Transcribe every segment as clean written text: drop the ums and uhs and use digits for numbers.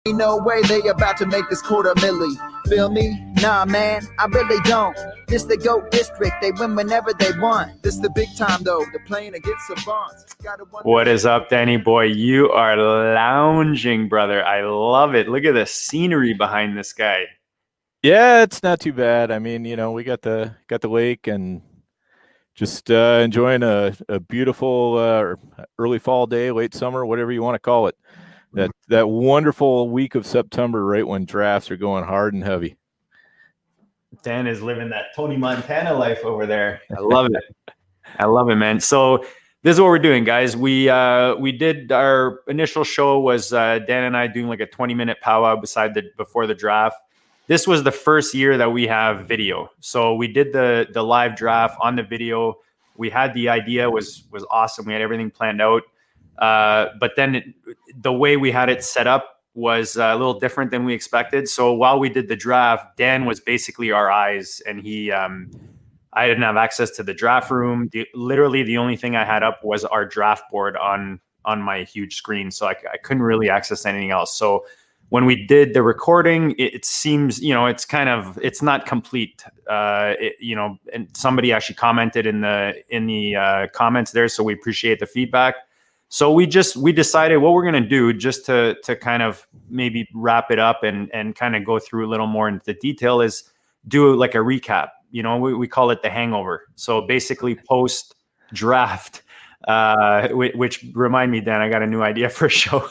Ain't no way they about to make this $250,000. Feel me? Nah, man, I really don't. This the GOAT district. They win whenever they want. This the big time, though. They're playing against savants. What is up, Danny boy? You are lounging, brother. I love it. Look at the scenery behind this guy. Yeah, it's not too bad. I mean, we got the lake and just enjoying a beautiful early fall day, late summer, whatever you want to call it. That wonderful week of September, right when drafts are going hard and heavy. Dan is living that Tony Montana life over there. I love it. I love it, man. So this is what we're doing, guys. We did our initial show was Dan and I doing like a 20-minute powwow before the draft. This was the first year that we have video. So we did the live draft on the video. We had the idea was awesome. We had everything planned out. But then the way we had it set up was a little different than we expected. So while we did the draft, Dan was basically our eyes, and I didn't have access to the draft room. Literally the only thing I had up was our draft board on my huge screen. So I couldn't really access anything else. So when we did the recording, it seems, it's not complete, and somebody actually commented in the comments there. So we appreciate the feedback. So we decided what we're going to do just to kind of maybe wrap it up and kind of go through a little more into the detail is do like a recap. We call it the Hangover. So basically post draft, which remind me, Dan, I got a new idea for a show.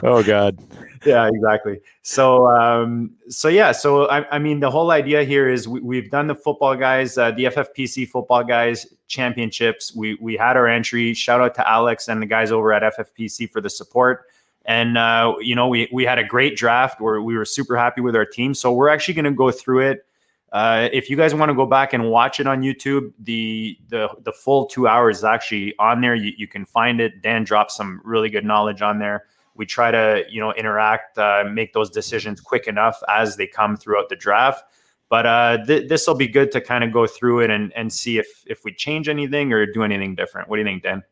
Oh God. Yeah, exactly. So I mean, the whole idea here is we've done the football guys, the FFPC football guys championships. We had our entry. Shout out to Alex and the guys over at FFPC for the support. And we had a great draft where we were super happy with our team. So we're actually going to go through it. If you guys want to go back and watch it on YouTube, the full 2 hours is actually on there. You can find it. Dan dropped some really good knowledge on there. We try to, interact, make those decisions quick enough as they come throughout the draft. But this will be good to kind of go through it and see if we change anything or do anything different. What do you think, Dan?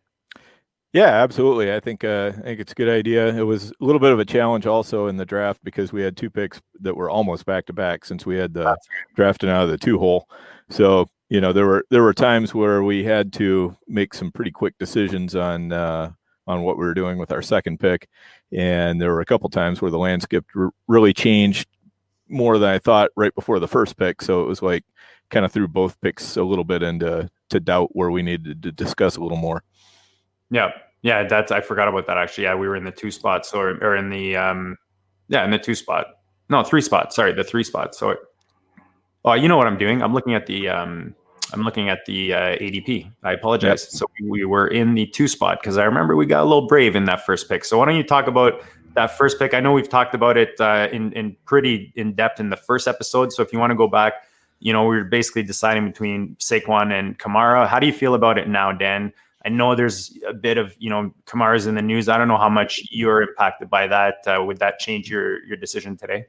Yeah, absolutely. I think it's a good idea. It was a little bit of a challenge also in the draft because we had two picks that were almost back to back since we had the drafting out of the 2-hole. So there were times where we had to make some pretty quick decisions on what we were doing with our second pick, and there were a couple times where the landscape really changed more than I thought right before the first pick. So it was like kind of threw both picks a little bit into doubt where we needed to discuss a little more. Yeah. I forgot about that actually. Yeah, we were in the 2 spots or in the in the 2 spot. No, 3 spots. Sorry, the 3 spots. So, you know what I'm doing? I'm looking at the ADP. I apologize. Yep. So we were in the 2 spot because I remember we got a little brave in that first pick. So why don't you talk about that first pick? I know we've talked about it in pretty in depth in the first episode. So if you want to go back, we were basically deciding between Saquon and Kamara. How do you feel about it now, Dan? I know there's a bit of, Kamara's in the news. I don't know how much you're impacted by that. Would that change your decision today?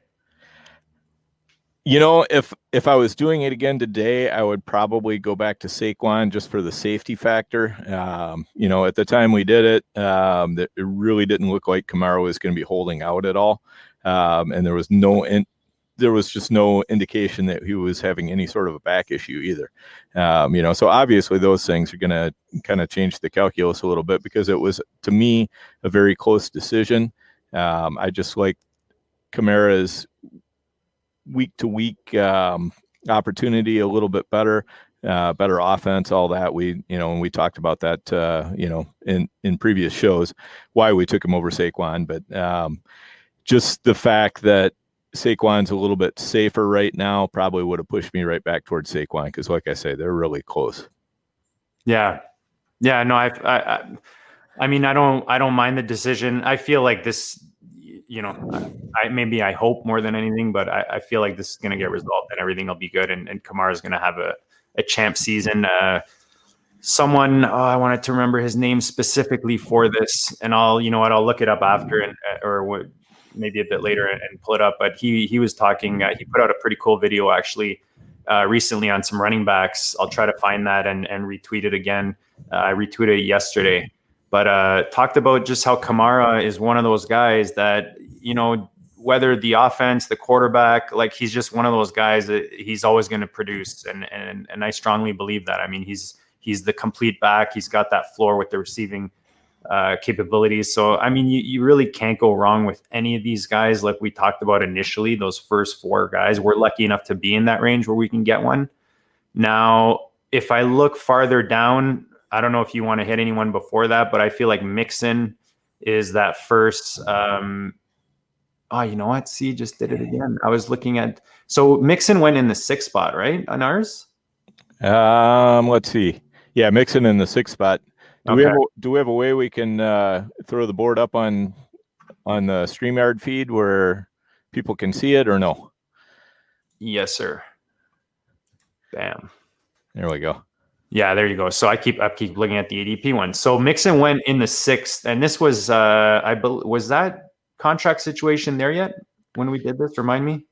If I was doing it again today, I would probably go back to Saquon just for the safety factor. At the time we did it, it really didn't look like Kamara was going to be holding out at all. And there was just no indication that he was having any sort of a back issue either. So obviously those things are going to kind of change the calculus a little bit because it was, to me, a very close decision. I just like Kamara's week-to-week opportunity a little bit better offense, all that. And we talked about that, in previous shows, why we took him over Saquon. But just the fact that Saquon's a little bit safer right now probably would have pushed me right back towards Saquon because, like I say, they're really close. Yeah. No, I mean, I don't mind the decision. I feel like this, I hope more than anything, but I feel like this is going to get resolved and everything will be good. And Kamara's going to have a champ season. I wanted to remember his name specifically for this, and I'll look it up after or maybe a bit later and pull it up. But he was talking. He put out a pretty cool video actually recently on some running backs. I'll try to find that and retweet it again. I retweeted it yesterday. But talked about just how Kamara is one of those guys that, whether the offense, the quarterback, like he's just one of those guys that he's always going to produce. And I strongly believe that. I mean, he's the complete back. He's got that floor with the receiving capabilities. So, I mean, you really can't go wrong with any of these guys. Like we talked about initially, those first 4 guys, we're lucky enough to be in that range where we can get one. Now, if I look farther down, I don't know if you want to hit anyone before that, but I feel like Mixon is that first. You know what? See, just did it again. I was looking at, so Mixon went in the 6th spot, right? On ours? Let's see. Yeah, Mixon in the 6th spot. Do Okay. we have a way we can throw the board up on the StreamYard feed where people can see it, or no? Yes, sir. Bam. There we go. Yeah, there you go. So I keep looking at the ADP one. So Mixon went in the 6th, and this was was that contract situation there yet when we did this? Remind me.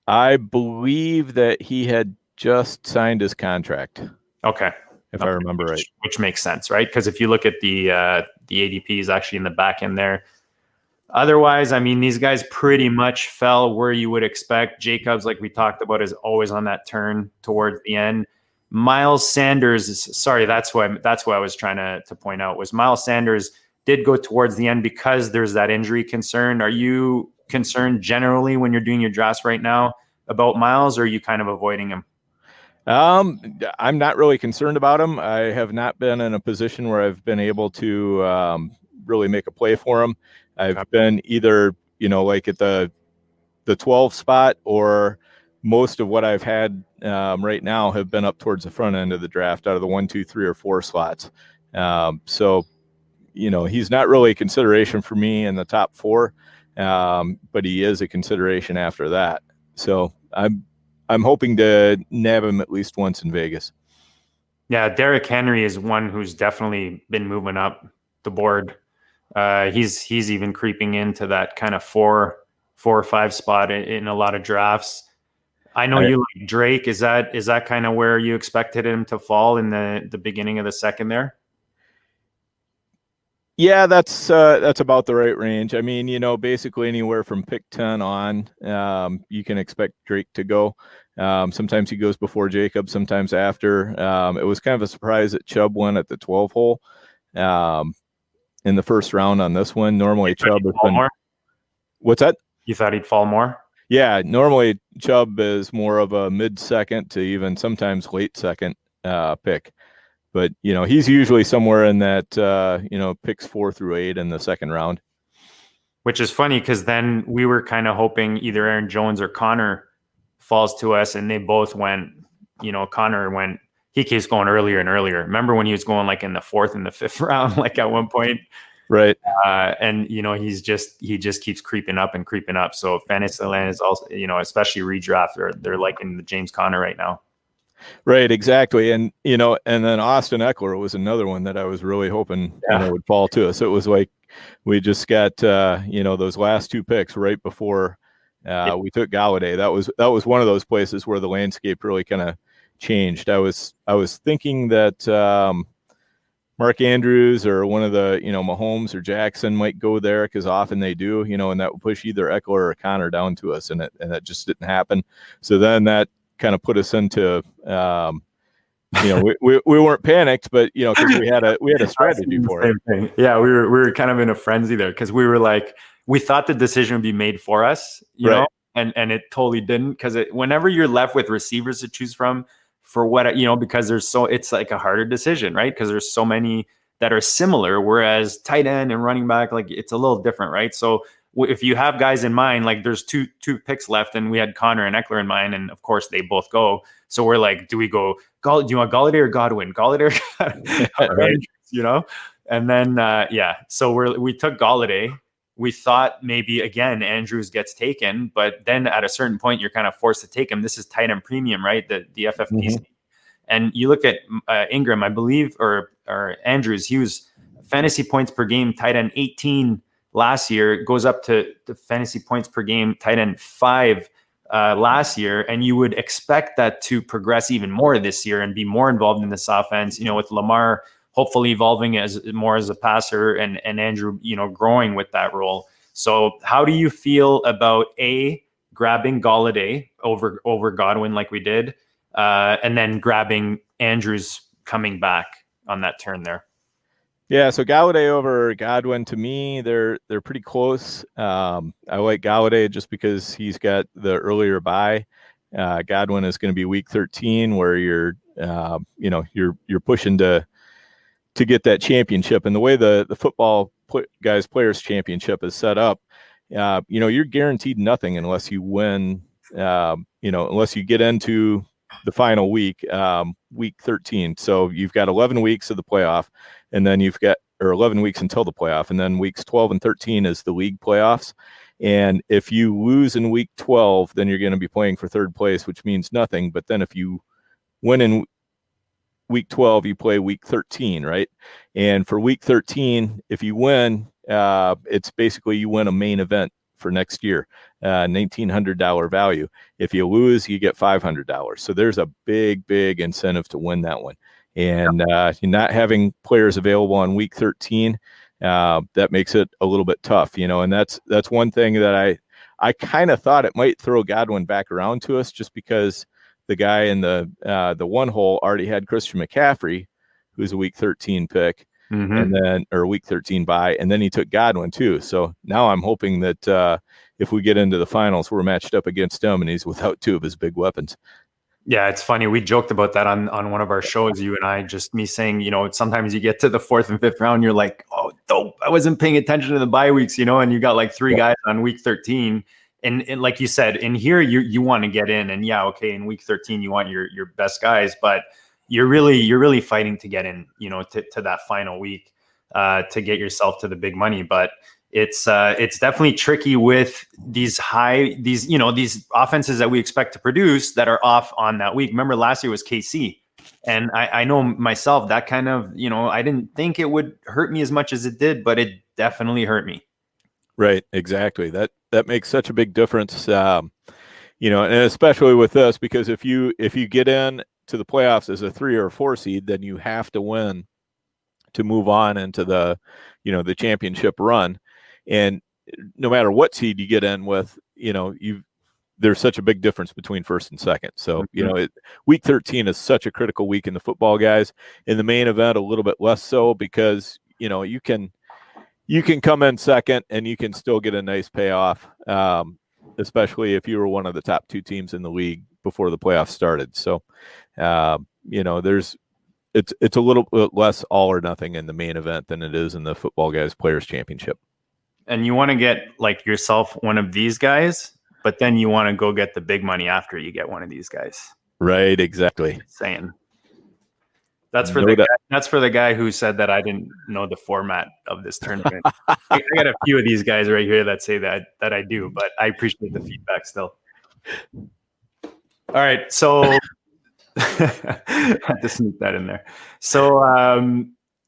I believe that he had just signed his contract. Okay. If I remember right. Which makes sense, right? Because if you look at the ADP is actually in the back end there. Otherwise, I mean, these guys pretty much fell where you would expect. Jacobs, like we talked about, is always on that turn towards the end. Miles Sanders that's what I was trying to point out, was Miles Sanders did go towards the end because there's that injury concern. Are you concerned generally when you're doing your drafts right now about Miles, or are you kind of avoiding him? I'm not really concerned about him. I have not been in a position where I've been able to really make a play for him. I've been either, like at the 12 spot, or most of what I've had right now have been up towards the front end of the draft out of the 1, 2, 3, or 4 slots. So, he's not really a consideration for me in the top 4, but he is a consideration after that. So I'm hoping to nab him at least once in Vegas. Yeah, Derrick Henry is one who's definitely been moving up the board. He's even creeping into that kind of 4 or 5 spot in a lot of drafts. I know you like Drake. Is that kind of where you expected him to fall in the beginning of the 2nd there? Yeah, that's about the right range. I mean, basically anywhere from pick 10 on, you can expect Drake to go. Sometimes he goes before Jacob, sometimes after. It was kind of a surprise that Chubb went at the 12 hole in the 1st round on this one. Normally Chubb has been more? What's that? You thought he'd fall more? Yeah, normally Chubb is more of a mid-second to even sometimes late 2nd pick. But, he's usually somewhere in that, picks 4 through 8 in the 2nd round. Which is funny because then we were kind of hoping either Aaron Jones or Connor falls to us, and they both went, Connor he keeps going earlier and earlier. Remember when he was going like in the 4th and the 5th round, like at one point? Right. And, he just keeps creeping up and creeping up. So Fantasyland is also, especially redraft, they're liking the James Conner right now. Right, exactly. And, and then Austin Eckler was another one that I was really hoping would fall to us. It was like we just got, those last 2 picks right before we took Galladay. That was one of those places where the landscape really kind of changed. I was thinking that Mark Andrews or one of the, Mahomes or Jackson might go there because often they do, and that would push either Eckler or Connor down to us. And that just didn't happen. So then that kind of put us into, we weren't panicked, but because we had a strategy for it. Yeah, we were kind of in a frenzy there because we were like, we thought the decision would be made for us, you know, and it totally didn't, because whenever you're left with receivers to choose from, for what because it's like a harder decision, right? Because there's so many that are similar, whereas tight end and running back, like it's a little different, right? So if you have guys in mind, like there's two picks left, and we had Connor and Eckler in mind, and of course they both go. So we're like, do we go? Do you want Galladay or Godwin? Galladay, or And then so we took Galladay. We thought maybe again Andrews gets taken, but then at a certain point you're kind of forced to take him. This is tight end premium, right? The FFPC, and you look at Ingram, I believe, or Andrews. He was fantasy points per game tight end 18. Last year, it goes up to the fantasy points per game tight end 5 last year, and you would expect that to progress even more this year and be more involved in this offense. With Lamar hopefully evolving as more as a passer, and Andrew, growing with that role. So how do you feel about grabbing Golladay over Godwin like we did, and then grabbing Andrews coming back on that turn there? Yeah, so Golladay over Godwin, to me, they're pretty close. I like Golladay just because he's got the earlier bye. Godwin is going to be week 13, where you're pushing to get that championship. And the way the football players championship is set up, you're guaranteed nothing unless you win. Unless you get into the final week, week 13. So you've got 11 weeks of the playoff, and then 11 weeks until the playoff, and then weeks 12 and 13 is the league playoffs. And if you lose in week 12, then you're going to be playing for third place, which means nothing. But then if you win in week 12, you play week 13, right? And for week 13, if you win, it's basically you win a main event for next year, $1,900 value. If you lose, you get $500. So there's a big incentive to win that one. And not having players available on week 13, that makes it a little bit tough, and that's one thing that I kind of thought it might throw Godwin back around to us, just because the guy in the one hole already had Christian McCaffrey, who's a week 13 pick, or week 13 bye, and then he took Godwin too. So now I'm hoping that if we get into the finals, we're matched up against him, and he's without two of his big weapons. Yeah, it's funny. We joked about that on one of our shows, you and I, just me saying, sometimes you get to the 4th and 5th round, you're like, oh, dope, I wasn't paying attention to the bye weeks, and you got like 3 guys on week 13. And like you said, in here, you want to get in, and in week 13, you want your best guys, but you're really fighting to get in, to that final week, to get yourself to the big money. But it's definitely tricky with these offenses that we expect to produce that are off on that week. Remember last year was KC, and I know myself that kind of, I didn't think it would hurt me as much as it did, but it definitely hurt me. Right, exactly. That makes such a big difference, and especially with this, because if you get in to the playoffs as a 3 or 4 seed, then you have to win to move on into the the championship run. And no matter what seed you get in with, there's such a big difference between first and second. So, week 13 is such a critical week in the football, guys. In the main event, a little bit less so, because, you can come in second and you can still get a nice payoff, especially if you were one of the top 2 teams in the league before the playoffs started. So, it's a little bit less all or nothing in the main event than it is in the football guys players championship. And you want to get like yourself one of these guys, but then you want to go get the big money after you get one of these guys. Right, exactly. Saying that's for the guy who said that I didn't know the format of this tournament. I got a few of these guys right here that say that I do, but I appreciate the feedback still. All right, so I had to sneak that in there.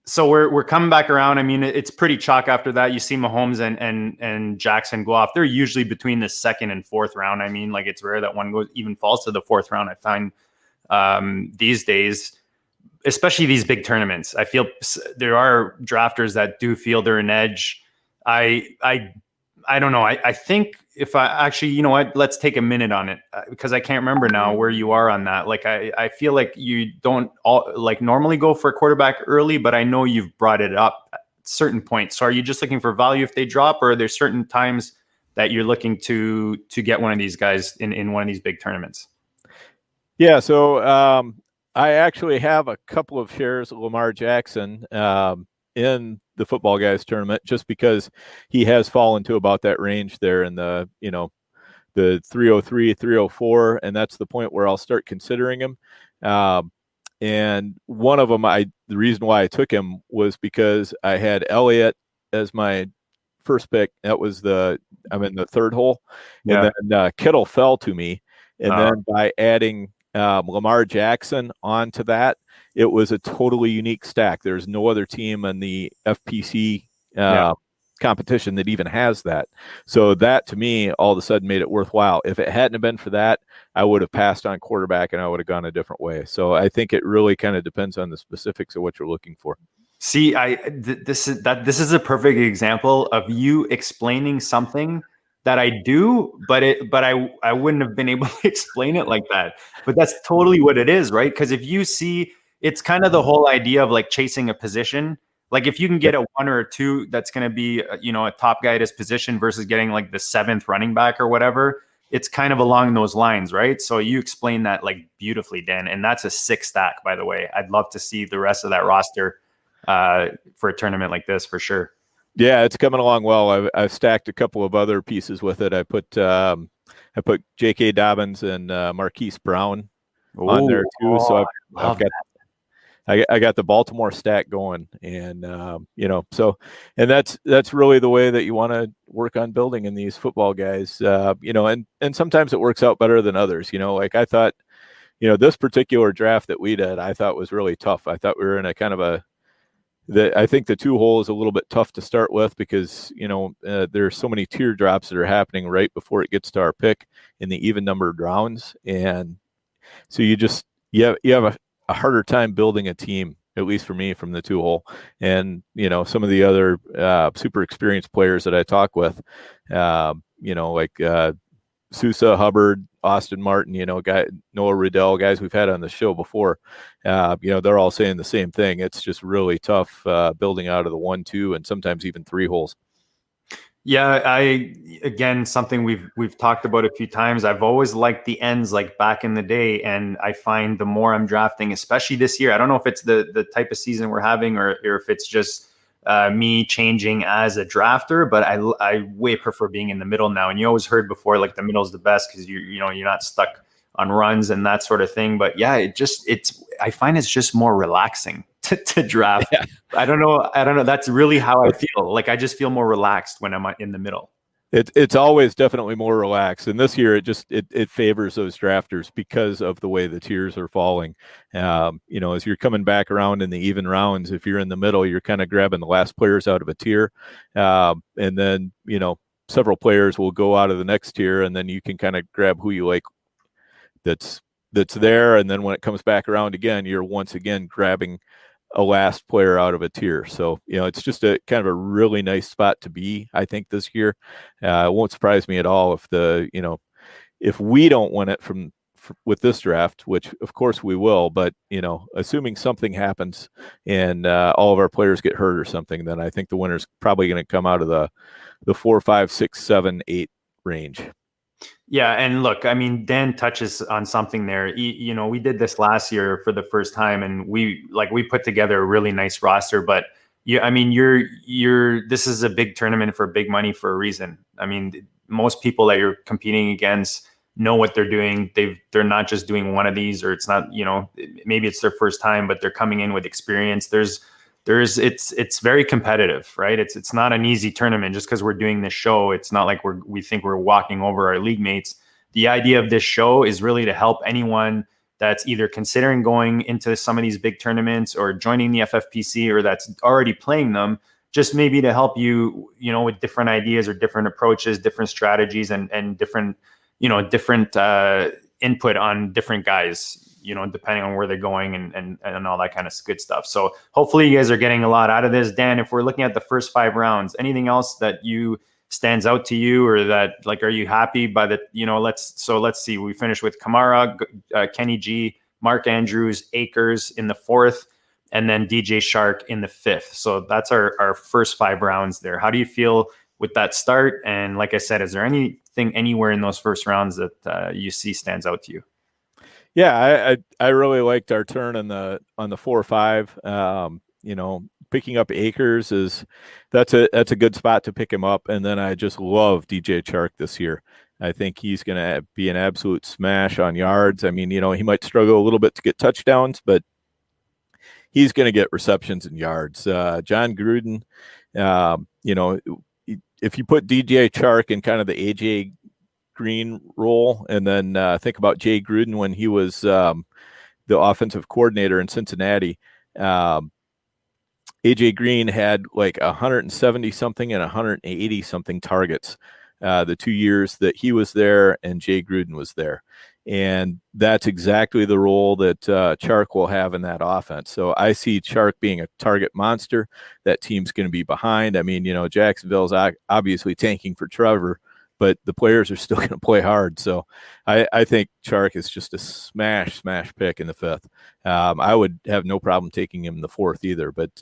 So we're coming back around. I mean, it's pretty chalk after that. You see Mahomes and Jackson go off. They're usually between the 2nd and 4th round. I mean, like, it's rare that one even falls to the 4th round, I find, these days, especially these big tournaments. I feel there are drafters that do feel they're an edge. I don't know. I think if I actually, you know what, let's take a minute on it, because I can't remember now where you are on that. Like, I feel like you don't normally go for a quarterback early, but I know you've brought it up at certain points. So are you just looking for value if they drop, or are there certain times that you're looking to get one of these guys in one of these big tournaments? Yeah. So I actually have a couple of shares of Lamar Jackson in the football guys tournament, just because he has fallen to about that range there in the, the 303, 304. And that's the point where I'll start considering him. And one of them, the reason why I took him was because I had Elliott as my first pick. That was I'm in the 3rd hole. Yeah. And then Kittle fell to me. And then by adding Lamar Jackson onto that, it was a totally unique stack. There's no other team in the FPC competition that even has that. So that to me all of a sudden made it worthwhile. If it hadn't have been for that, I would have passed on quarterback and I would have gone a different way. So I think it really kind of depends on the specifics of what you're looking for. See, this is a perfect example of you explaining something that I do, but I wouldn't have been able to explain it like that. But that's totally what it is, right? Because if you see, it's kind of the whole idea of like chasing a position. Like if you can get a 1 or a 2 that's going to be, a top guy at his position versus getting like the 7th running back or whatever, it's kind of along those lines, right? So you explain that like beautifully, Dan, and that's a 6 stack, by the way. I'd love to see the rest of that roster for a tournament like this for sure. Yeah, it's coming along well. I've stacked a couple of other pieces with it. I put J.K. Dobbins and Marquise Brown on there too. So I got the Baltimore stack going, and and that's really the way that you want to work on building in these football guys. And sometimes it works out better than others. Like I thought, this particular draft that we did, I thought was really tough. I thought we were in a kind of I think the 2 hole is a little bit tough to start with because, there's so many teardrops that are happening right before it gets to our pick in the even numbered rounds. And so you have a harder time building a team, at least for me, from the 2 hole. And, some of the other super experienced players that I talk with, like Sousa, Hubbard, Austin Martin, Noah Riddell, guys we've had on the show before, they're all saying the same thing. It's just really tough building out of the 1, 2, and sometimes even 3 holes. Yeah, again, something we've talked about a few times. I've always liked the ends like back in the day, and I find the more I'm drafting, especially this year, I don't know if it's the type of season we're having or if it's just me changing as a drafter, but I way prefer being in the middle now. And you always heard before, like the middle is the best because you're not stuck on runs and that sort of thing. But yeah, I find it's just more relaxing to draft. Yeah. I don't know. That's really how I feel. Like I just feel more relaxed when I'm in the middle. It's always definitely more relaxed, and this year it favors those drafters because of the way the tiers are falling. As you're coming back around in the even rounds, if you're in the middle, you're kind of grabbing the last players out of a tier, and then several players will go out of the next tier, and then you can kind of grab who you like that's there, and then when it comes back around again, you're once again grabbing a last player out of a tier. So, it's just a kind of a really nice spot to be, I think, this year. It won't surprise me at all if we don't win it with this draft, which of course we will, but, assuming something happens and all of our players get hurt or something, then I think the winner's probably going to come out of the 4, 5, 6, 7, 8 range. Yeah, and look, I mean, Dan touches on something there. We did this last year for the first time, and we put together a really nice roster. But this is a big tournament for big money for a reason. I mean, most people that you're competing against know what they're doing. They're not just doing one of these, or it's not. Maybe it's their first time, but they're coming in with experience. It's very competitive, right? It's not an easy tournament just because we're doing this show. It's not like we think we're walking over our league mates. The idea of this show is really to help anyone that's either considering going into some of these big tournaments or joining the FFPC or that's already playing them, just maybe to help you, with different ideas or different approaches, different strategies and different input on different guys, depending on where they're going and all that kind of good stuff. So hopefully you guys are getting a lot out of this. Dan, if we're looking at the first 5 rounds, anything else that stands out to you or that are you happy by the, let's see, we finished with Kamara, Kenny G, Mark Andrews, Akers in the 4th, and then DJ Shark in the 5th. So that's our first 5 rounds there. How do you feel with that start? And like I said, is there anything anywhere in those first rounds that you see stands out to you? Yeah, I really liked our turn on the 4-5. Picking up Akers that's a good spot to pick him up. And then I just love DJ Chark this year. I think he's going to be an absolute smash on yards. I mean, he might struggle a little bit to get touchdowns, but he's going to get receptions and yards. John Gruden, if you put DJ Chark in kind of the AJ Green role, and then think about Jay Gruden when he was the offensive coordinator in Cincinnati. AJ Green had like 170 something and 180 something targets the 2 years that he was there and Jay Gruden was there. And that's exactly the role that Chark will have in that offense. So I see Chark being a target monster. That team's going to be behind. I mean, Jacksonville's obviously tanking for Trevor, but the players are still going to play hard. So I think Chark is just a smash pick in the 5th. I would have no problem taking him in the 4th either. But,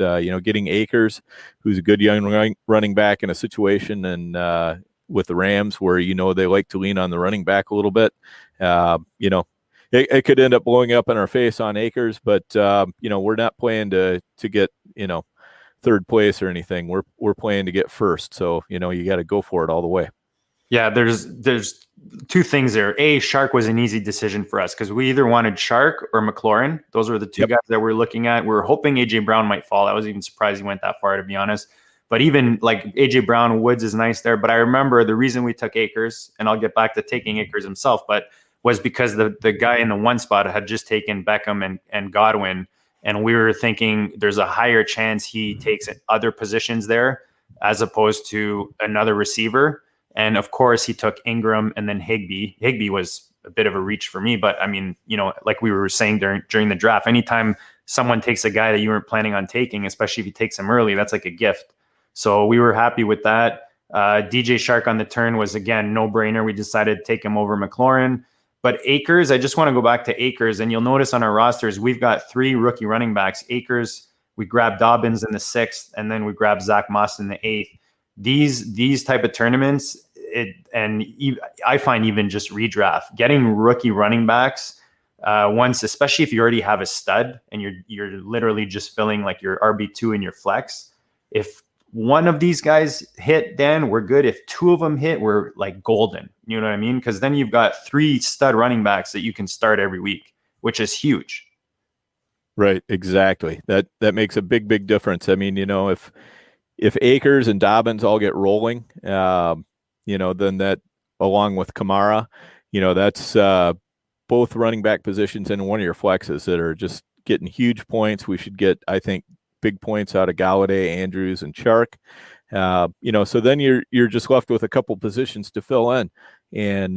getting Akers, who's a good young running back in a situation and with the Rams where, they like to lean on the running back a little bit, it could end up blowing up in our face on Akers, but, we're not playing to get, 3rd place or anything. We're playing to get 1st. So, you got to go for it all the way. Yeah, there's 2 things there. Shark was an easy decision for us because we either wanted Shark or McLaurin. Those were the 2 guys that we're looking at. We were hoping AJ Brown might fall. I was even surprised he went that far, to be honest. But even like AJ Brown, Woods is nice there. But I remember the reason we took Akers, and I'll get back to taking Akers himself, but was because the guy in the 1 spot had just taken Beckham and Godwin. And we were thinking there's a higher chance he takes other positions there as opposed to another receiver. And of course, he took Ingram and then Higbee. Higbee was a bit of a reach for me, but I mean, like we were saying during the draft, anytime someone takes a guy that you weren't planning on taking, especially if he takes him early, that's like a gift. So we were happy with that. DJ Shark on the turn was, again, no brainer. We decided to take him over McLaurin. But Akers, I just want to go back to Akers, and you'll notice on our rosters, we've got 3 rookie running backs. Akers, we grabbed Dobbins in the 6th, and then we grabbed Zach Moss in the 8th. These type of tournaments, I find even just redraft, getting rookie running backs once, especially if you already have a stud and you're literally just filling like your RB2 in your flex. If one of these guys hit, Dan, we're good. If 2 of them hit, we're like golden. You know what I mean? Because then you've got 3 stud running backs that you can start every week, which is huge. Right, exactly. That makes a big difference. I mean, if Akers and Dobbins all get rolling, then that, along with Kamara, that's both running back positions in one of your flexes that are just getting huge points. We should get, I think, big points out of Galladay, Andrews, and Chark. So then you're just left with a couple positions to fill in, and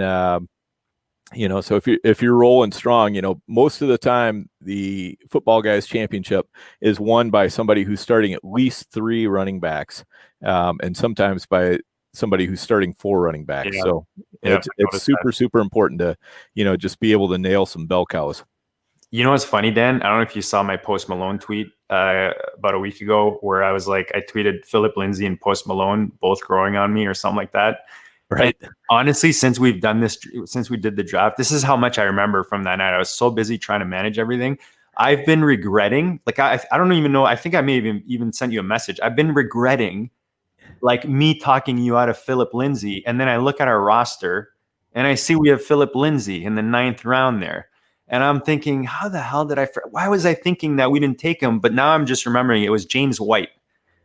so if you're rolling strong, most of the time the Football Guys Championship is won by somebody who's starting at least 3 running backs, and sometimes by somebody who's starting 4 running backs. Yeah. So it's super important to, just be able to nail some bell cows. You know what's funny, Dan? I don't know if you saw my Post Malone tweet about a week ago where I was like, I tweeted Philip Lindsay and Post Malone both growing on me or something like that. Right. And honestly, since we did the draft, this is how much I remember from that night. I was so busy trying to manage everything. I've been regretting, like, I don't even know. I think I may have even sent you a message. I've been regretting like me talking you out of Philip Lindsay. And then I look at our roster and I see we have Philip Lindsay in the 9th round there. And I'm thinking, how the hell why was I thinking that we didn't take him? But now I'm just remembering it was James White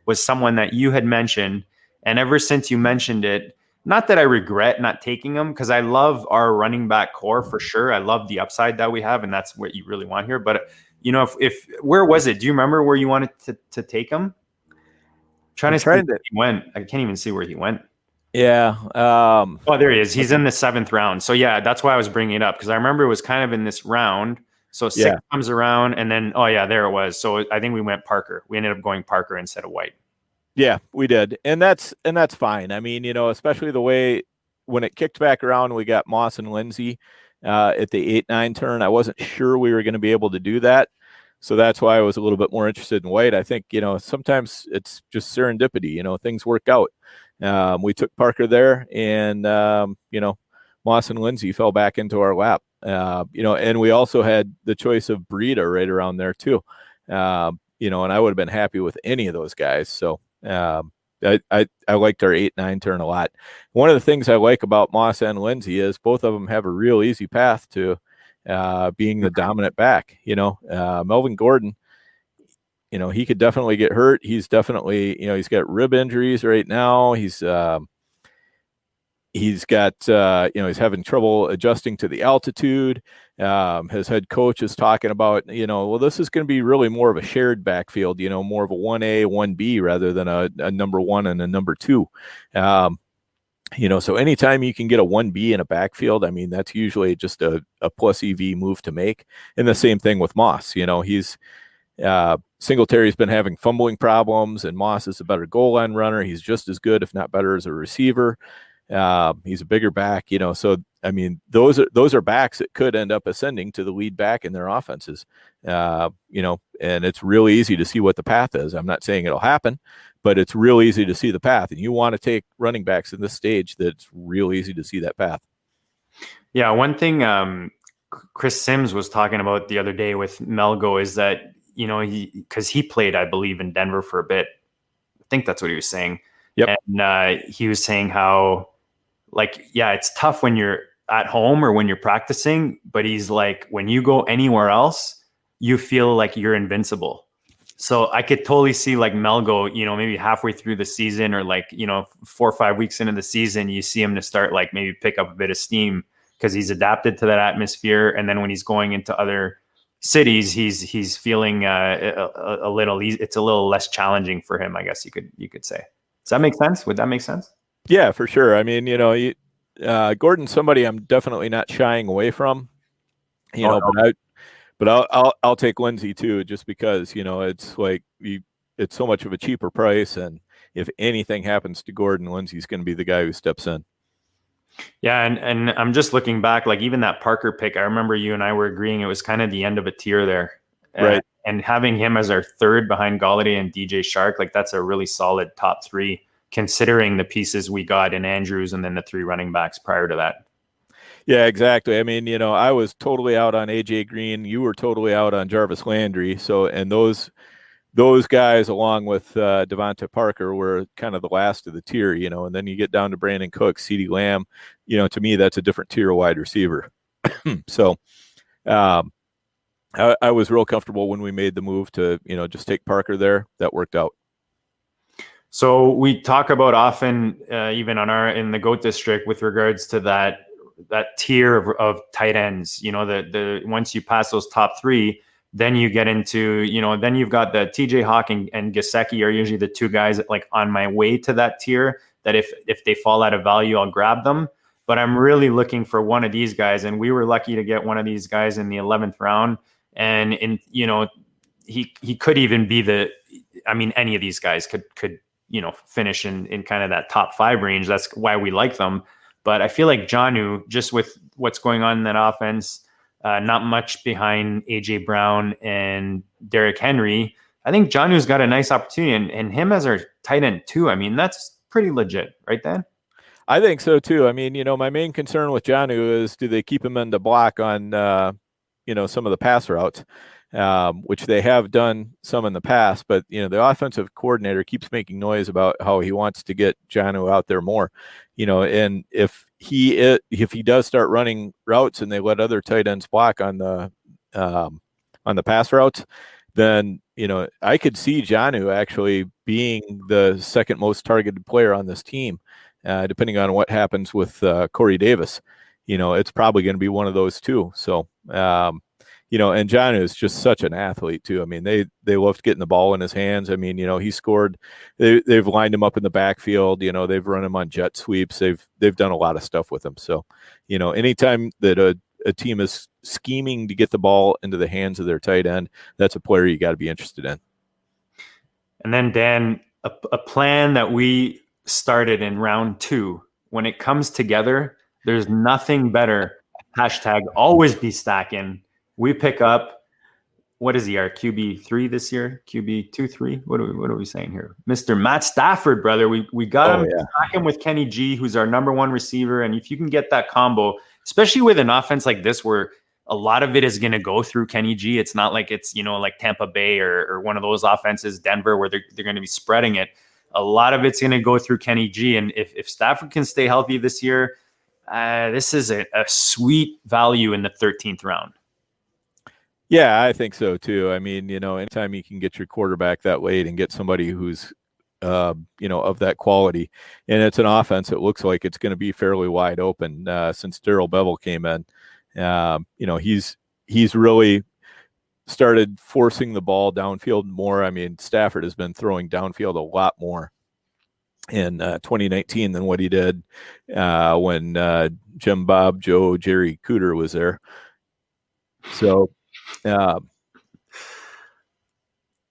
was someone that you had mentioned. And ever since you mentioned it, not that I regret not taking him, because I love our running back core for sure. I love the upside that we have, and that's what you really want here. But, if where was it? Do you remember where you wanted to take him? Trying to see where he went. I can't even see where he went. Yeah. Oh, there he is. He's in the 7th round. So yeah, that's why I was bringing it up, because I remember it was kind of in this round. So 6 comes around, and then there it was. So I think we went Parker. We ended up going Parker instead of White. Yeah, we did, and that's fine. I mean, especially the way when it kicked back around, we got Moss and Lindsay at the 8-9 turn. I wasn't sure we were going to be able to do that. So that's why I was a little bit more interested in White. I think, sometimes it's just serendipity, things work out. We took Parker there, and, Moss and Lindsay fell back into our lap, and we also had the choice of Breida right around there too. And I would have been happy with any of those guys. So I liked our 8-9 turn a lot. One of the things I like about Moss and Lindsay is both of them have a real easy path to being the dominant back. Melvin Gordon, he could definitely get hurt. He's definitely, he's got rib injuries right now. He's got, he's having trouble adjusting to the altitude. His head coach is talking about, well, this is going to be really more of a shared backfield, more of a 1A, 1B rather than a number one and a number two. So anytime you can get a 1B in a backfield, I mean, that's usually just a plus EV move to make. And the same thing with Moss. He's Singletary's been having fumbling problems, and Moss is a better goal line runner. He's just as good, if not better, as a receiver. He's a bigger back, so I mean, those are backs that could end up ascending to the lead back in their offenses, and it's really easy to see what the path is. I'm not saying it'll happen, but it's real easy to see the path, and you want to take running backs in this stage that's real easy to see that path. Yeah, one thing Chris Sims was talking about the other day with Melgo is that, because he played, I believe, in Denver for a bit. I think that's what he was saying. Yep. And he was saying how, it's tough when you're at home or when you're practicing, but he's like, when you go anywhere else, you feel like you're invincible. So I could totally see Melgo, maybe halfway through the season or 4 or 5 weeks into the season, you see him to start maybe pick up a bit of steam because he's adapted to that atmosphere. And then when he's going into other cities, he's feeling it's a little less challenging for him, I guess you could say. Does that make sense? Would that make sense? Yeah, for sure. I mean, Gordon's somebody I'm definitely not shying away from, but I'll take Lindsay too, just because, it's it's so much of a cheaper price. And if anything happens to Gordon, Lindsay's going to be the guy who steps in. Yeah. And I'm just looking back, even that Parker pick, I remember you and I were agreeing it was kind of the end of a tier there. Right. And having him as our third behind Galladay and DJ Shark, that's a really solid top three, considering the pieces we got in Andrews and then the three running backs prior to that. Yeah, exactly. I mean, I was totally out on AJ Green. You were totally out on Jarvis Landry. So, and those guys, along with Devonta Parker, were kind of the last of the tier, and then you get down to Brandon Cook, CeeDee Lamb, to me, that's a different tier wide receiver. So, I was real comfortable when we made the move to, just take Parker there. That worked out. So we talk about often, even in the GOAT district, with regards to that tier of tight ends, the once you pass those top three, then you get into, then you've got the TJ Hawk and Gesicki are usually the two guys that, on my way to that tier, that if they fall out of value, I'll grab them. But I'm really looking for one of these guys. And we were lucky to get one of these guys in the 11th round. And he could even be any of these guys could finish in kind of that top 5 range. That's why we like them. But I feel like Jonnu, just with what's going on in that offense, not much behind AJ Brown and Derrick Henry, I think Jonnu's got a nice opportunity, and him as our tight end too. I mean, that's pretty legit, right, Dan? I think so too. I mean, my main concern with Jonnu is, do they keep him in the block on, some of the pass routes, which they have done some in the past, but, the offensive coordinator keeps making noise about how he wants to get Jonnu out there more, and if he does start running routes and they let other tight ends block on the pass routes, then, I could see Jonnu actually being the second most targeted player on this team, depending on what happens with Corey Davis. It's probably going to be one of those two. So, and Jonnu is just such an athlete too. I mean, they loved getting the ball in his hands. I mean, he scored. They've lined him up in the backfield. They've run him on jet sweeps. They've done a lot of stuff with him. So, anytime that a team is scheming to get the ball into the hands of their tight end, that's a player you got to be interested in. And then, Dan, a plan that we started in round 2, when it comes together, there's nothing better. Hashtag always be stacking. We pick up, what is he, our QB3 this year? QB2-3? What are we saying here? Mr. Matt Stafford, brother. We got him, stack him with Kenny G, who's our number 1 receiver. And if you can get that combo, especially with an offense like this, where a lot of it is going to go through Kenny G. It's not like it's, like Tampa Bay or one of those offenses, Denver, where they're going to be spreading it. A lot of it's going to go through Kenny G. And if Stafford can stay healthy this year, this is a sweet value in the 13th round. Yeah, I think so too. I mean, anytime you can get your quarterback that late and get somebody who's, of that quality, and it's an offense that looks like it's going to be fairly wide open since Darrell Bevel came in. He's really started forcing the ball downfield more. I mean, Stafford has been throwing downfield a lot more in 2019 than what he did when Jim Bob, Joe, Jerry Cooter was there. So,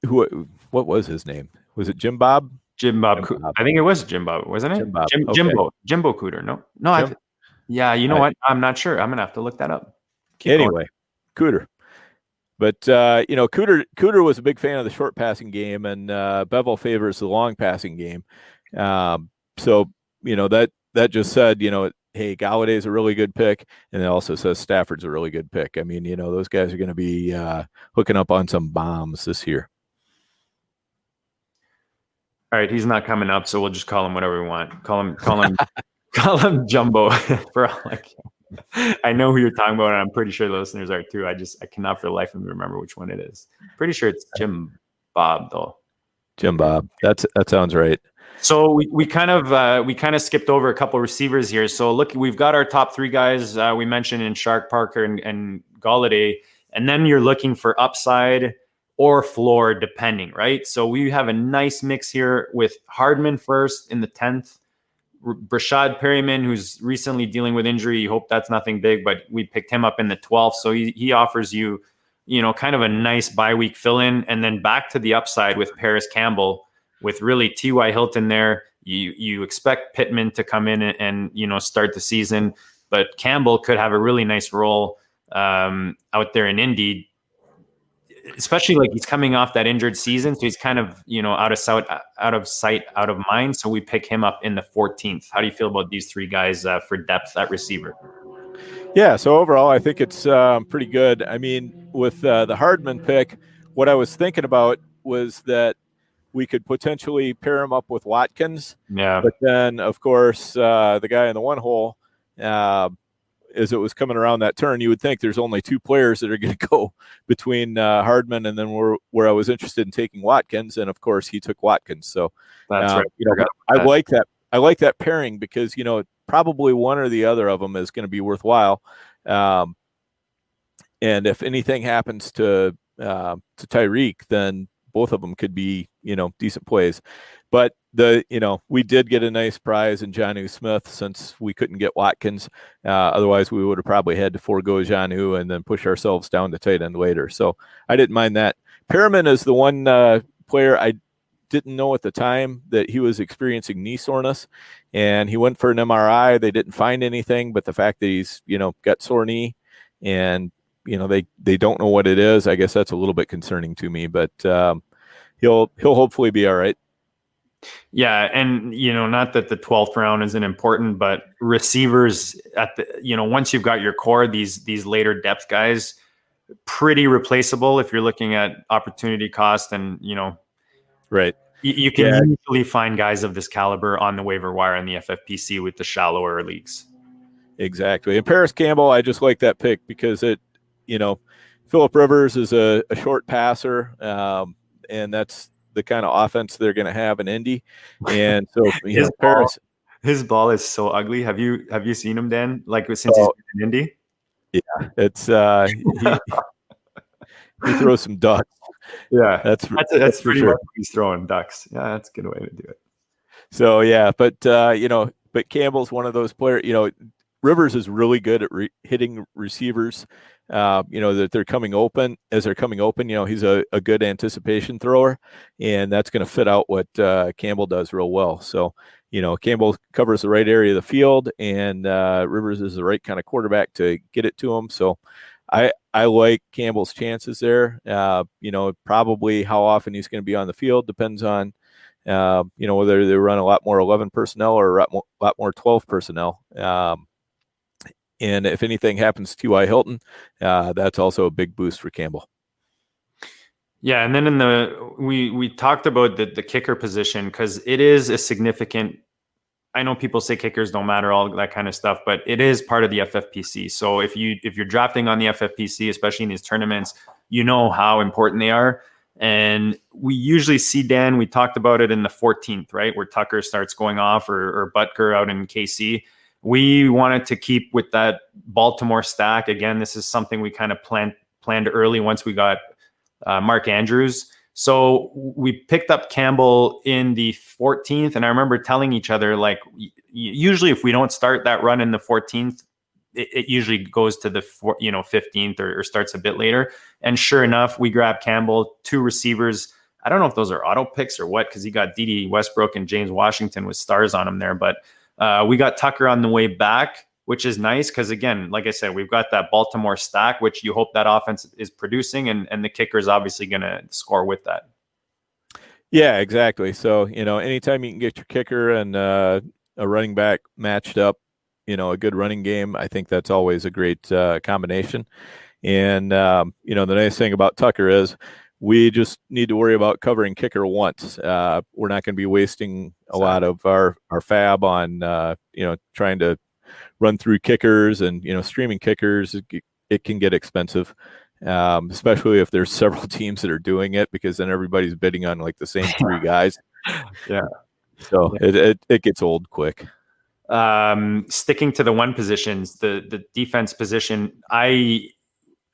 what was his name? Was it Jim Bob? Jim Bob. I think it was Jim Bob, wasn't it? Jim Bob. Jimbo Cooter. No. Yeah, you know what? I'm not sure. I'm gonna have to look that up. Anyway, Cooter. But Cooter was a big fan of the short passing game, and Bevel favors the long passing game. So that just said, hey, Galladay's a really good pick, and it also says Stafford's a really good pick. I mean, those guys are going to be hooking up on some bombs this year. All right, he's not coming up, so we'll just call him whatever we want. Call him call him Jumbo for all I can. I know who you're talking about, and I'm pretty sure the listeners are too. I cannot for the life of me remember which one it is. Pretty sure it's Jim Bob though. Jim Bob. That sounds right. So we kind of skipped over a couple receivers here. So look, we've got our top three guys we mentioned in Shark, Parker, and Galladay, and then you're looking for upside or floor depending, right? So we have a nice mix here with Hardman first in the 10th. Brashad Perryman, who's recently dealing with injury. You hope that's nothing big, but we picked him up in the 12th. So he offers you, kind of a nice bye week fill in, and then back to the upside with Paris Campbell, with really T.Y. Hilton there. You expect Pittman to come in and start the season, but Campbell could have a really nice role out there in Indy, especially like he's coming off that injured season. So he's kind of, out of sight, out of mind. So we pick him up in the 14th. How do you feel about these three guys for depth at receiver? Yeah. So overall, I think it's pretty good. I mean, with the Hardman pick, what I was thinking about was that we could potentially pair him up with Watkins. Yeah. But then, of course, the guy in the one hole, as it was coming around that turn, you would think there's only two players that are going to go between Hardman and then where I was interested in taking Watkins, and of course he took Watkins. So that's right. I like that. I like that pairing because probably one or the other of them is going to be worthwhile. And if anything happens to Tyreek, then both of them could be decent plays. But we did get a nice prize in Jonnu Smith since we couldn't get Watkins. Otherwise, we would have probably had to forego Jonnu and then push ourselves down to tight end later. So I didn't mind that. Perriman is the one player I didn't know at the time that he was experiencing knee soreness, and he went for an MRI. They didn't find anything, but the fact that he's got sore knee and they don't know what it is, I guess that's a little bit concerning to me. But he'll hopefully be all right. Yeah, and not that the 12th round isn't important, but receivers at the once you've got your core, these later depth guys, pretty replaceable if you're looking at opportunity cost, and right. You can usually find guys of this caliber on the waiver wire in the FFPC with the shallower leagues. Exactly, and Paris Campbell, I just like that pick because Phillip Rivers is a short passer, and that's the kind of offense they're going to have in Indy. And so his ball is so ugly. Have you seen him, Dan? Like since he's been in Indy? Yeah, it's he throws some ducks. Yeah, that's for sure. He's throwing ducks. Yeah, that's a good way to do it. So yeah, but but Campbell's one of those players. Rivers is really good at hitting receivers. That they're coming open. As they're coming open, he's a good anticipation thrower, and that's going to fit out what Campbell does real well. So, Campbell covers the right area of the field, and Rivers is the right kind of quarterback to get it to him. So, I like Campbell's chances there. Probably how often he's going to be on the field depends on, whether they run a lot more 11 personnel or a lot more 12 personnel. And if anything happens to T.Y. Hilton, that's also a big boost for Campbell. Yeah, and then we talked about the kicker position because it is a significant. I know people say kickers don't matter, all that kind of stuff, but it is part of the FFPC. So if you're drafting on the FFPC, especially in these tournaments, how important they are. And we usually see, Dan, we talked about it in the 14th, right, where Tucker starts going off or Butker out in KC. we wanted to keep with that Baltimore stack. Again, this is something we kind of planned early once we got Mark Andrews. So we picked up Campbell in the 14th, and I remember telling each other, like, usually if we don't start that run in the 14th, it usually goes to the 15th or starts a bit later. And sure enough, we grabbed Campbell, 2 receivers. I don't know if those are auto picks or what, because he got Dede Westbrook and James Washington with stars on him there. But we got Tucker on the way back, which is nice because, again, like I said, we've got that Baltimore stack, which you hope that offense is producing, and the kicker is obviously going to score with that. Yeah, exactly. So, anytime you can get your kicker and a running back matched up, a good running game, I think that's always a great combination. And, the nice thing about Tucker is we just need to worry about covering kicker once. We're not going to be wasting a lot of our fab on, trying to run through kickers and, streaming kickers. It can get expensive, especially if there's several teams that are doing it, because then everybody's bidding on like the same 3 guys. Yeah. So it gets old quick. Sticking to the one positions, the defense position, I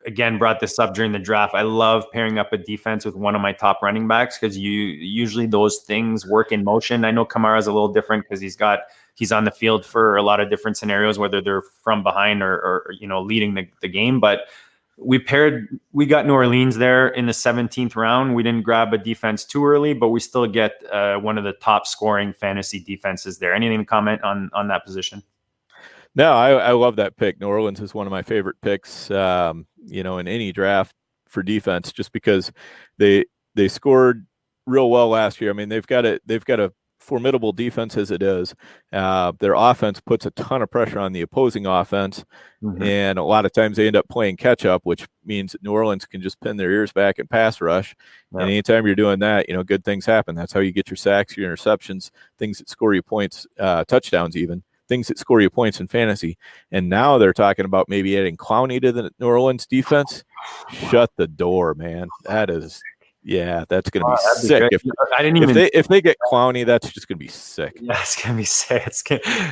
again brought this up during the draft. I love pairing up a defense with one of my top running backs because usually those things work in motion. I know Kamara's a little different because he's on the field for a lot of different scenarios, whether they're from behind or leading the game. But we got New Orleans there in the 17th round. We didn't grab a defense too early, but we still get one of the top scoring fantasy defenses there. Anything to comment on that position? No, I love that pick. New Orleans is one of my favorite picks, in any draft for defense, just because they scored real well last year. I mean, they've got a formidable defense as it is. Their offense puts a ton of pressure on the opposing offense, and a lot of times they end up playing catch up, which means that New Orleans can just pin their ears back and pass rush. Yep. And anytime you're doing that, good things happen. That's how you get your sacks, your interceptions, things that score you points, touchdowns even. Things that score you points in fantasy. And now they're talking about maybe adding Clowney to the New Orleans defense. Shut the door, man. That's going to be sick. If they get Clowney, that's just going to be sick. Yeah, it's going to be sick.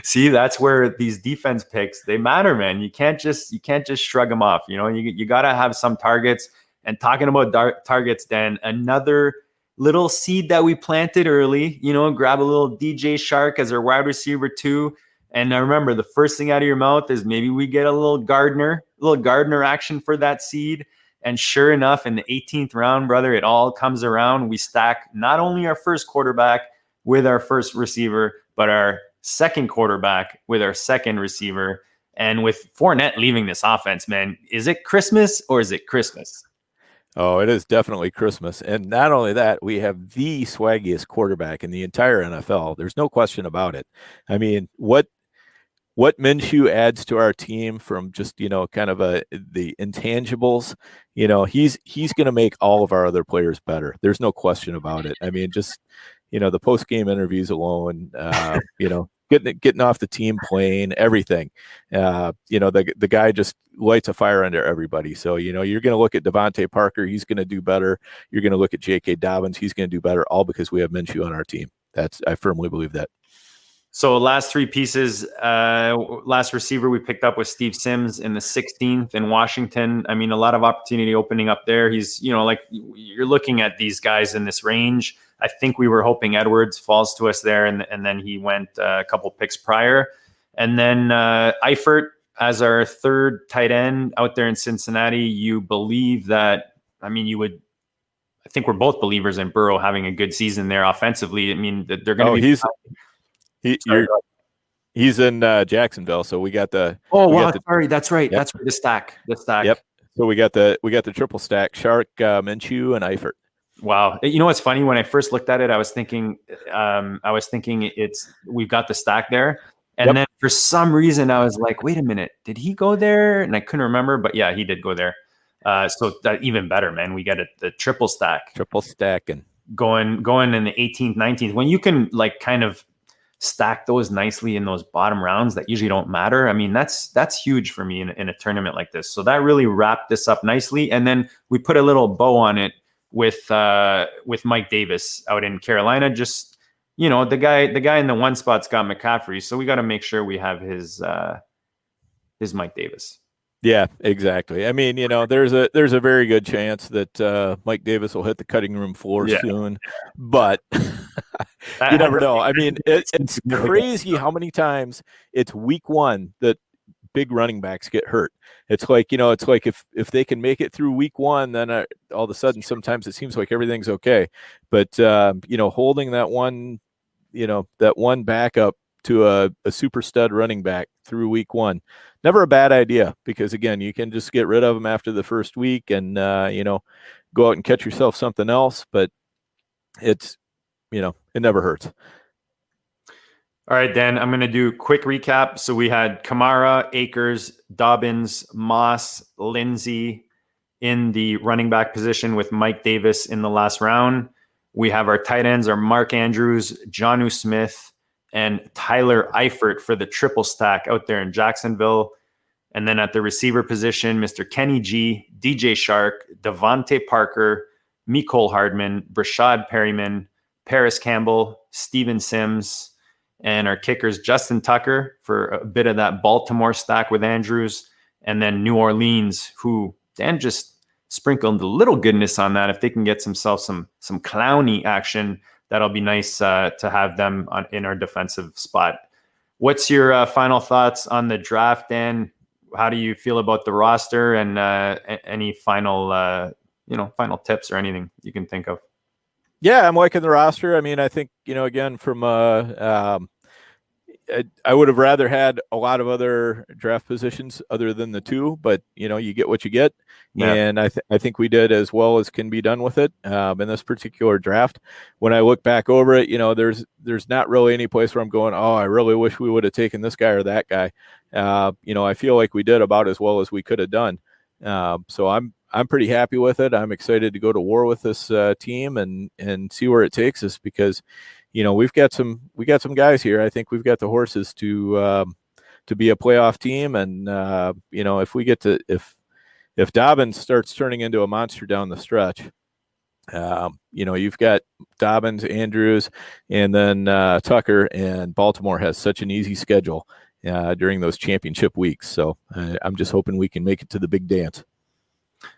See, that's where these defense picks, they matter, man. You can't just shrug them off. You got to have some targets. And talking about targets, Dan, another little seed that we planted early, grab a little DJ Shark as our wide receiver 2. And I remember the first thing out of your mouth is maybe we get a little Gardner action for that seed. And sure enough, in the 18th round, brother, it all comes around. We stack not only our first quarterback with our first receiver, but our second quarterback with our second receiver. And with Fournette leaving this offense, man, is it Christmas or is it Christmas? Oh, it is definitely Christmas. And not only that, we have the swaggiest quarterback in the entire NFL. There's no question about it. I mean, what Minshew adds to our team from just, kind of the intangibles, he's going to make all of our other players better. There's no question about it. I mean, just, the post-game interviews alone, getting off the team plane, everything. The guy just lights a fire under everybody. So, you're going to look at Devontae Parker. He's going to do better. You're going to look at J.K. Dobbins. He's going to do better, all because we have Minshew on our team. I firmly believe that. So last 3 pieces, last receiver we picked up was Steve Sims in the 16th in Washington. I mean, a lot of opportunity opening up there. He's, like you're looking at these guys in this range. I think we were hoping Edwards falls to us there, and then he went a couple picks prior. And then Eifert as our third tight end out there in Cincinnati. You believe that, I think we're both believers in Burrow having a good season there offensively. I mean, they're going to be... He's in Jacksonville, so we got the. Oh wow! Sorry, that's right. Yep. That's right. The stack. Yep. So we got the triple stack: Shark, Minshew, and Eifert. Wow. You know what's funny? When I first looked at it, I was thinking we've got the stack there, and then for some reason I was like, wait a minute, did he go there? And I couldn't remember, but yeah, he did go there. So that even better, man. We got the triple stack. Triple stacking. Going in the 18th, 19th, when you can like kind of stack those nicely in those bottom rounds that usually don't matter. I mean, that's huge for me in a tournament like this. So that really wrapped this up nicely. And then we put a little bow on it with Mike Davis out in Carolina. Just the guy in the one spot's got McCaffrey, so we got to make sure we have his Mike Davis. Yeah, exactly. I mean, there's a very good chance that Mike Davis will hit the cutting room floor soon, but you never know. I mean, it's crazy how many times it's week one that big running backs get hurt. It's like, if they can make it through week one, then all of a sudden, sometimes it seems like everything's okay. But, holding that one backup to a super stud running back through week one, never a bad idea, because again, you can just get rid of them after the first week and, go out and catch yourself something else, but it's, it never hurts. All right, Dan, I'm going to do a quick recap. So we had Kamara, Akers, Dobbins, Moss, Lindsey in the running back position with Mike Davis in the last round. We have our tight ends are Mark Andrews, Jonnu Smith, and Tyler Eifert for the triple stack out there in Jacksonville. And then at the receiver position, Mr. Kenny G, DJ Shark, Devontae Parker, Mecole Hardman, Brashad Perryman, Paris Campbell, Steven Sims, and our kickers, Justin Tucker for a bit of that Baltimore stack with Andrews, and then New Orleans, who Dan just sprinkled a little goodness on that. If they can get themselves some Clowney action, that'll be nice to have them in our defensive spot. What's your final thoughts on the draft, Dan? How do you feel about the roster, and any final tips or anything you can think of? Yeah, I'm liking the roster. I mean, I think, again, from I would have rather had a lot of other draft positions other than the two, but you get what you get. Yeah. And I think we did as well as can be done with it in this particular draft. When I look back over it, there's not really any place where I'm going, oh, I really wish we would have taken this guy or that guy. I feel like we did about as well as we could have done. So I'm pretty happy with it. I'm excited to go to war with this team and see where it takes us, because we've got some guys here. I think we've got the horses to be a playoff team. And if we get to if Dobbins starts turning into a monster down the stretch, you've got Dobbins, Andrews, and then Tucker, and Baltimore has such an easy schedule during those championship weeks. So I'm just hoping we can make it to the big dance.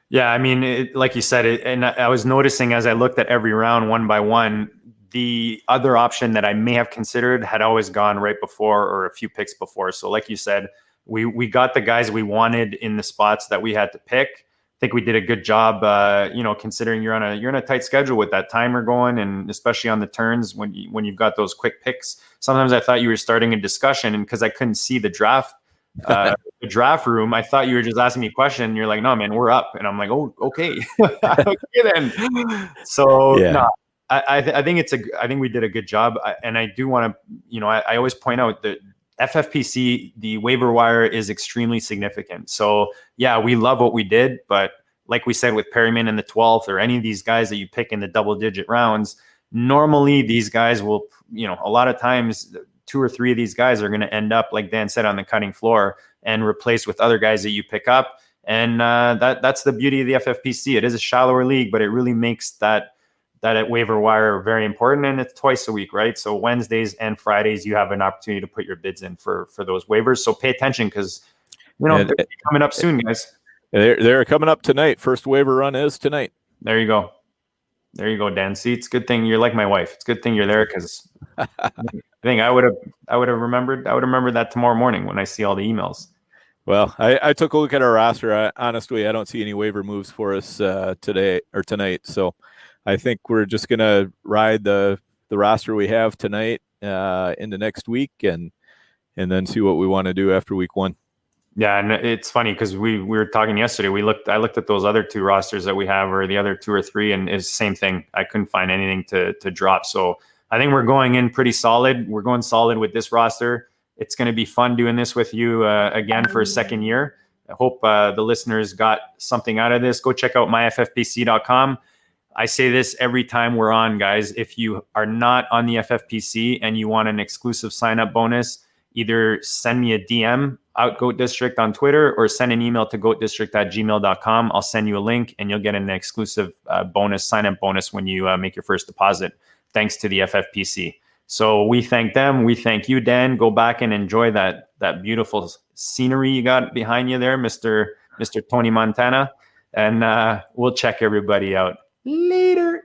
Yeah, I mean, like you said, and I was noticing as I looked at every round one by one, the other option that I may have considered had always gone right before or a few picks before. So like you said, we got the guys we wanted in the spots that we had to pick. I think we did a good job, considering you're on a tight schedule with that timer going, and especially on the turns when you've got those quick picks. Sometimes I thought you were starting a discussion, and because I couldn't see the draft room, I thought you were just asking me a question. And you're like, no, man, we're up. And I'm like, oh, okay. Okay then. So yeah. No, I think we did a good job. And I do want to, I always point out that FFPC, the waiver wire is extremely significant. So yeah, we love what we did, but like we said with Perryman in the 12th, or any of these guys that you pick in the double digit rounds, normally these guys will, a lot of times 2 or 3 of these guys are going to end up, like Dan said, on the cutting floor and replaced with other guys that you pick up. And that's the beauty of the FFPC. It is a shallower league, but it really makes that waiver wire very important. And it's twice a week, right? So Wednesdays and Fridays, you have an opportunity to put your bids in for those waivers. So pay attention, because they're coming up soon, guys. They're coming up tonight. First waiver run is tonight. There you go, Dan. See, it's a good thing you're like my wife. It's a good thing you're there, because I think I would have remembered that tomorrow morning when I see all the emails. Well, I took a look at our roster. Honestly, I don't see any waiver moves for us today or tonight. So I think we're just going to ride the roster we have tonight into next week, and then see what we want to do after week one. Yeah, and it's funny because we were talking yesterday. I looked at those other 2 rosters that we have, or the other 2 or 3, and it's the same thing. I couldn't find anything to drop. So I think we're going in pretty solid. We're going solid with this roster. It's going to be fun doing this with you again for a second year. I hope the listeners got something out of this. Go check out myffpc.com. I say this every time we're on, guys. If you are not on the FFPC and you want an exclusive sign-up bonus, either send me a DM out Goat District on Twitter, or send an email to goatdistrict@gmail.com. I'll send you a link, and you'll get an exclusive sign-up bonus when you make your first deposit, thanks to the FFPC. So we thank them. We thank you, Dan. Go back and enjoy that beautiful scenery you got behind you there, Mr. Tony Montana. And we'll check everybody out later.